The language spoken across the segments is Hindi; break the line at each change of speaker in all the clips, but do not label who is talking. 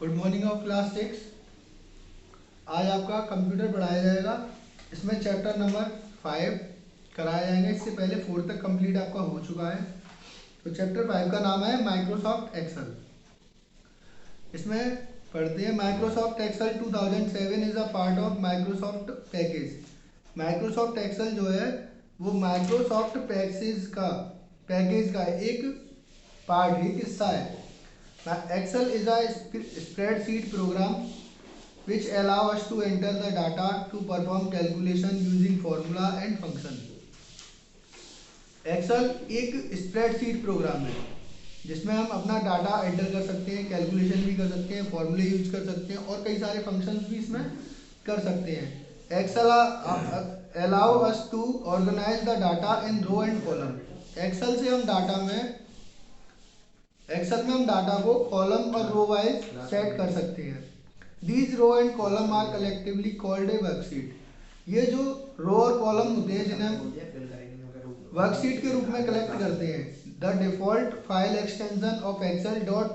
Good morning of class 6। आज आपका कंप्यूटर पढ़ाया जाएगा। इसमें चैप्टर नंबर 5 कराया जाएंगे। इससे पहले 4 तक कंप्लीट आपका हो चुका है। तो चैप्टर 5 का नाम है माइक्रोसॉफ्ट एक्सेल। इसमें पढ़ते हैं Microsoft Excel 2007 is a part of Microsoft package. Microsoft Excel जो है वो माइक्रोसॉफ्ट पैकेज का एक पार्ट है, हिस्सा है। Excel is a spreadsheet program which allow us to enter the data to perform calculation using formula and function. Excel एक स्प्रेडशीट प्रोग्राम है जिसमें हम अपना डाटा एंटर कर सकते हैं, कैलकुलेशन भी कर सकते हैं, फॉर्मूले यूज कर सकते हैं और कई सारे फंक्शंस भी इसमें कर सकते हैं। Excel allow us to organize the data in row and column. Excel से हम डाटा को कॉलम और रो वाइज सेट कर सकते हैं। These row and column are collectively called a worksheet. ये जो रो और कॉलम होते हैं जिन्हें हम वर्कशीट के रूप में कलेक्ट करते हैं। The default file extension of Excel dot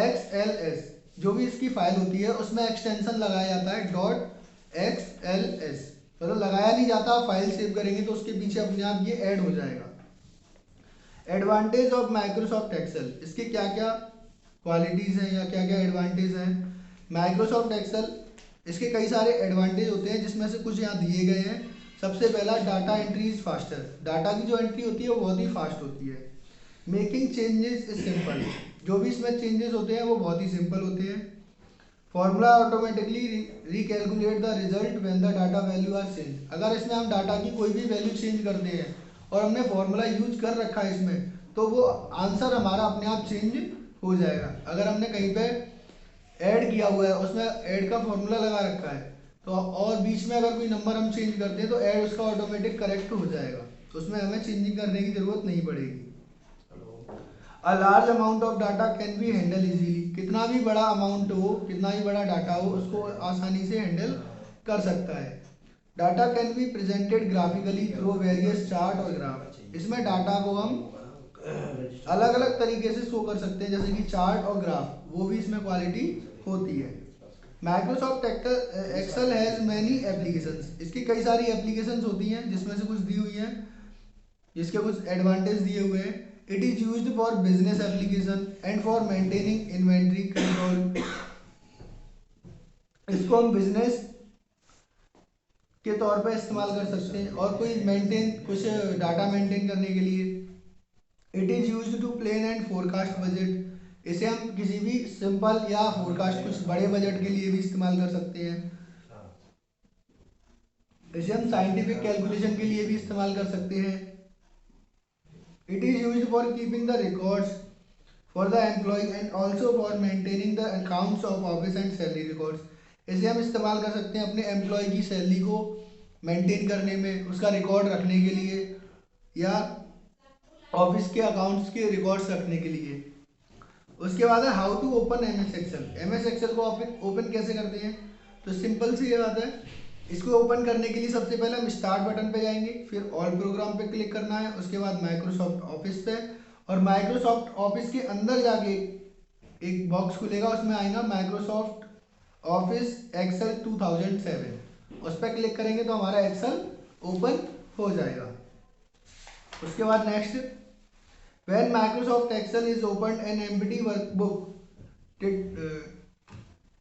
XLS, जो भी इसकी फाइल होती है उसमें एक्सटेंशन लगाया जाता है .XLS। मतलब लगाया नहीं जाता, फाइल सेव करेंगे तो उसके पीछे अपने आप ये ऐड हो जाएगा। एडवांटेज ऑफ माइक्रोसॉफ्ट एक्सेल, इसके क्या क्या क्वालिटीज़ हैं या क्या क्या एडवांटेज हैं। माइक्रोसॉफ्ट एक्सेल, इसके कई सारे एडवांटेज होते हैं जिसमें से कुछ यहाँ दिए गए हैं। सबसे पहला, data entry is faster. Data की जो एंट्री होती है वो बहुत ही फास्ट होती है। मेकिंग चेंजेस इज सिंपल, जो भी इसमें चेंजेस होते हैं वो बहुत ही सिंपल होते हैं। Formula automatically recalculate the result when the data value are change. अगर इसमें हम डाटा की कोई भी वैल्यू चेंज करते हैं और हमने फॉर्मूला यूज कर रखा है इसमें, तो वो आंसर हमारा अपने आप चेंज हो जाएगा। अगर हमने कहीं पे ऐड किया हुआ है, उसमें ऐड का फॉर्मूला लगा रखा है, तो और बीच में अगर कोई नंबर हम चेंज करते हैं तो ऐड उसका ऑटोमेटिक करेक्ट हो जाएगा, उसमें हमें चेंजिंग करने की ज़रूरत नहीं पड़ेगी। A large amount of data can be handle easily. कितना भी बड़ा अमाउंट हो, कितना भी बड़ा डाटा हो, उसको आसानी से हैंडल कर सकता है। Data can be presented graphically through various chart और ग्राफ। इसमें डाटा को हम अलग अलग तरीके से शो कर सकते हैं, जैसे कि चार्ट और ग्राफ, वो भी इसमें क्वालिटी होती है। Microsoft Excel has many applications. इसकी कई सारी एप्लीकेशंस होती हैं जिसमें से कुछ दी हुई हैं, जिसके कुछ एडवांटेज दिए हुए हैं। It is used for business application and for maintaining inventory control. इसको हम बिजनेस के तौर पर इस्तेमाल कर सकते हैं और कुछ डाटा मेंटेन करने के लिए। It is used to plan and forecast budget. इसे हम किसी भी सिंपल या फोरकास्ट कुछ बड़े बजट के लिए भी इस्तेमाल कर सकते हैं। इसे हम साइंटिफिक कैलकुलेशन के लिए भी इस्तेमाल कर सकते हैं। It is used for keeping the records for the employ and also for maintaining the accounts of office and salary records. इसे हम इस्तेमाल कर सकते हैं अपने एम्प्लॉय की सैलरी को मेंटेन करने में, उसका रिकॉर्ड रखने के लिए, या ऑफिस के अकाउंट्स के रिकॉर्ड्स रखने के लिए। उसके बाद है how to open MS Excel. MS Excel को ओपन कैसे करते हैं, तो सिंपल सी ये बात है। इसको ओपन करने के लिए सबसे पहले हम स्टार्ट बटन पे जाएंगे, फिर ऑल प्रोग्राम पे क्लिक करना है, उसके बाद माइक्रोसॉफ्ट ऑफिस पे, और माइक्रोसॉफ्ट ऑफिस के अंदर जाके एक बॉक्स खुलेगा, उसमें आएगा माइक्रोसॉफ्ट ऑफिस एक्सेल 2007। उस पर क्लिक करेंगे तो हमारा एक्सेल ओपन हो जाएगा। उसके बाद next, when Microsoft Excel is opened, an empty workbook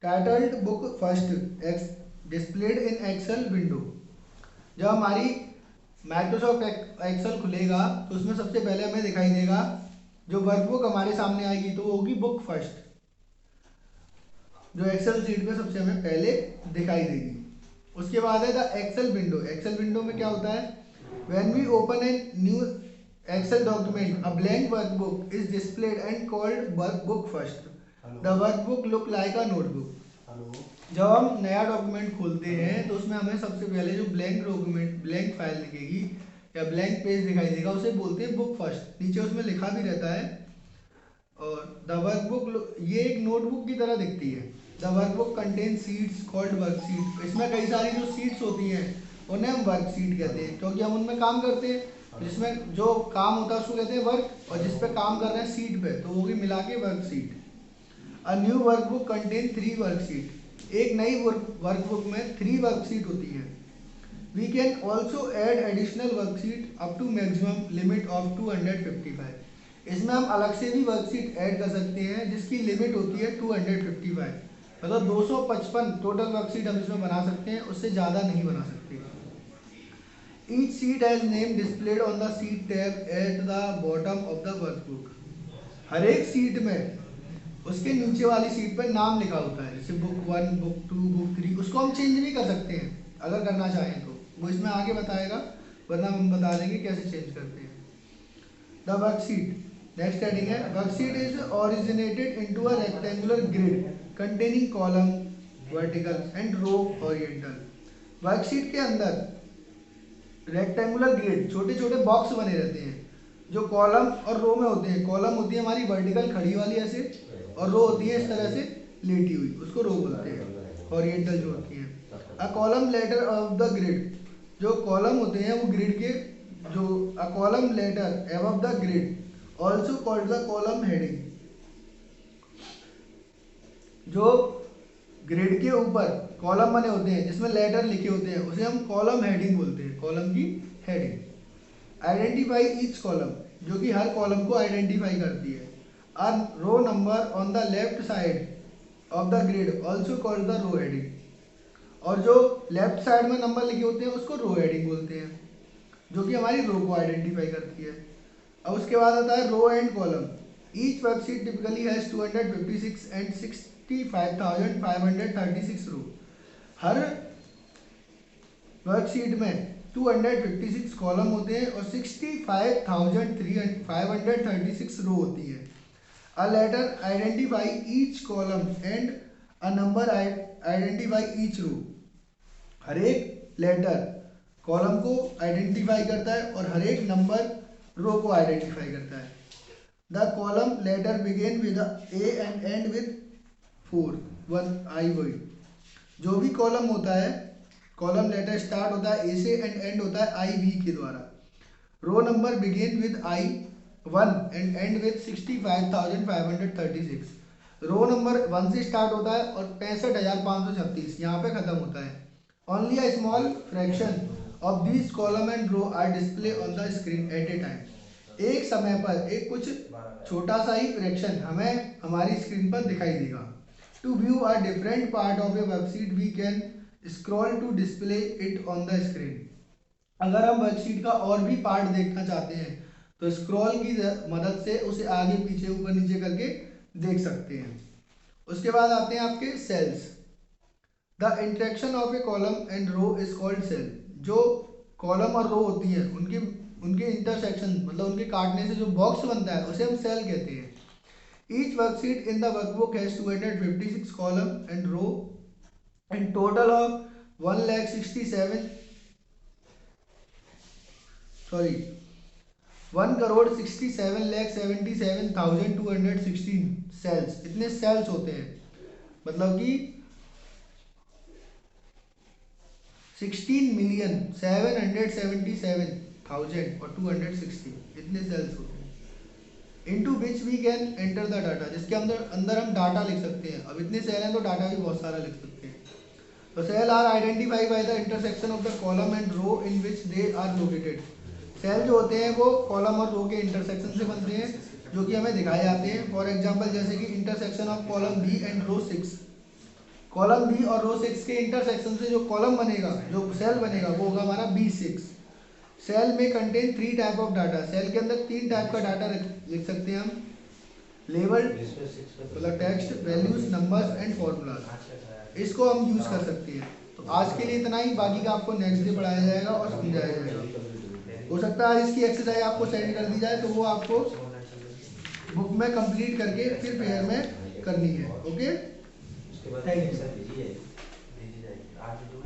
titled book first displayed in Excel window। जब हमारी Microsoft Excel खुलेगा तो उसमें सबसे पहले हमें दिखाई देगा, जो वर्कबुक हमारे सामने आएगी तो वो होगी बुक फर्स्ट, जो एक्सेल शीट पे सबसे हमें पहले दिखाई देगी। उसके बाद है the Excel window. Excel window में क्या होता है, when we open a new Excel document, a blank workbook is displayed and called workbook first. The workbook look like a notebook। जब हम नया डॉक्यूमेंट खोलते हैं तो उसमें हमें सबसे पहले जो ब्लैंक फाइल दिखेगी या ब्लैंक पेज दिखाई देगा, उसे बोलते हैं बुक फर्स्ट। नीचे उसमें लिखा भी रहता है। और द वर्कबुक, ये एक नोटबुक की तरह दिखती है। The workbook contain seats called worksheet. इसमें कई सारी जो सीट्स होती हैं उन्हें हम वर्कशीट कहते हैं, क्योंकि हम उनमें काम करते हैं। जिसमें जो काम होता है उसको कहते हैं वर्क, और जिस पे काम कर रहे हैं सीट पे, तो वो भी मिला के worksheet. A new workbook contain 3 worksheet. एक नई वर्कबुक में 3 वर्कशीट होती हैं। We can also add additional worksheet up to maximum limit of 255। इसमें हम अलग से भी वर्कशीट ऐड कर सकते हैं जिसकी लिमिट होती है 255, मतलब 255 टोटल वर्कशीट हम इसमें बना सकते हैं, उससे ज़्यादा नहीं बना सकते। Each sheet has name displayed on the sheet tab at the bottom of the workbook. हर एक शीट में उसके नीचे वाली शीट पर नाम लिखा होता है, जैसे बुक 1, बुक 2, बुक 3। उसको हम चेंज भी कर सकते हैं अगर करना चाहें तो, वो इसमें आगे बताएगा, वरना हम बता देंगे कैसे चेंज करते हैं। द वर्कशीट नेक्स्ट हेडिंग है, worksheet is originated into a rectangular grid containing column vertical and row horizontal. Worksheet के अंदर रेक्टेंगुलर ग्रिड, छोटे छोटे बॉक्स बने रहते हैं जो कॉलम और रो में होते हैं। कॉलम होती है हमारी वर्टिकल खड़ी वाली ऐसे, और रो होती है इस तरह से लेटी हुई, उसको रो बोलते हैं। हॉरिजॉन्टल जो होती है। A column letter of the grid, जो कॉलम होते हैं वो ग्रिड के, जो a column letter above the grid also called the column heading. जो ग्रिड के ऊपर कॉलम बने होते हैं जिसमें लेटर लिखे होते हैं उसे हम कॉलम हेडिंग बोलते हैं, कॉलम की हेडिंग। आइडेंटिफाई ईच कॉलम, जो कि हर कॉलम को आइडेंटिफाई करती है। A row number on the left side of the grid also called the row heading. और जो लेफ्ट साइड में नंबर लिखे होते हैं उसको रो हेडिंग बोलते हैं, जो कि हमारी रो को आइडेंटिफाई करती है। अब उसके बाद आता है row and column. Each worksheet typically has 256 and 65,536 row. हर वर्कशीट में 256 कॉलम होते हैं और 65,536 रो होती है। A letter identify each column and a number identify each row. हर एक लेटर कॉलम को आइडेंटिफाई करता है और हर एक नंबर रो को आइडेंटिफाई करता है। The column letter begin with A and end with 4 1 I वही। जो भी कॉलम होता है, कॉलम लेटर स्टार्ट होता है ए से एंड एंड होता है आई वी के द्वारा। Row number begin with I 1 and end with 65,536। Row number 1 से स्टार्ट होता है और 65,536 यहाँ पे खत्म होता है। Only a small fraction of this column and row are display on the screen at a time. एक समय पर एक कुछ छोटा सा ही फ्रैक्शन हमें हमारी स्क्रीन पर दिखाई देगा। To view a different part of a worksheet we can scroll to display it on the screen. अगर हम वर्कशीट का और भी पार्ट देखना चाहते हैं तो स्क्रॉल की मदद से उसे आगे पीछे ऊपर नीचे करके देख सकते हैं। उसके बाद आते हैं आपके cells. The interaction of a column and row is called cell. जो कॉलम और रो होती है उनके इंटरसेक्शन, मतलब उनके काटने से जो बॉक्स बनता है उसे हम सेल कहते हैं। Each worksheet in the workbook has 256 column and row and total of 1,67,77,216 cells. इतने सेल्स होते हैं, मतलब कि 16,777,260 इतने सेल्स होते हैं। Into which we can enter the data, जिसके अंदर हम डाटा लिख सकते हैं। अब इतने सेल हैं तो डाटा भी बहुत सारा लिख सकते हैं। तो cell are identify by the intersection of the column and row in which they are located. Cell जो होते हैं वो कॉलम और रो के इंटरसेक्शन से बनते हैं जो कि हमें दिखाए जाते हैं। फॉर एग्जांपल जैसे कि intersection of column B and row 6। Column B और रो 6 के इंटरसेक्शन से जो कॉलम बनेगा, जो सेल बनेगा, वो होगा हमारा B6। सेल में contain 3 type of data. Cell के अंदर 3 टाइप का डाटा लिख सकते हैं हम। लेबल मतलब text, values, numbers and formulas, इसको हम यूज कर सकते हैं। तो आज के लिए इतना ही, बाकी का आपको नेक्स्ट डे पढ़ाया जाएगा और समझाया जाएगा। हो सकता है इसकी एक्सरसाइज आपको सेंड कर दी जाए तो वो आपको बुक में कंप्लीट करके फिर पेयर में करनी है। Okay, thank you.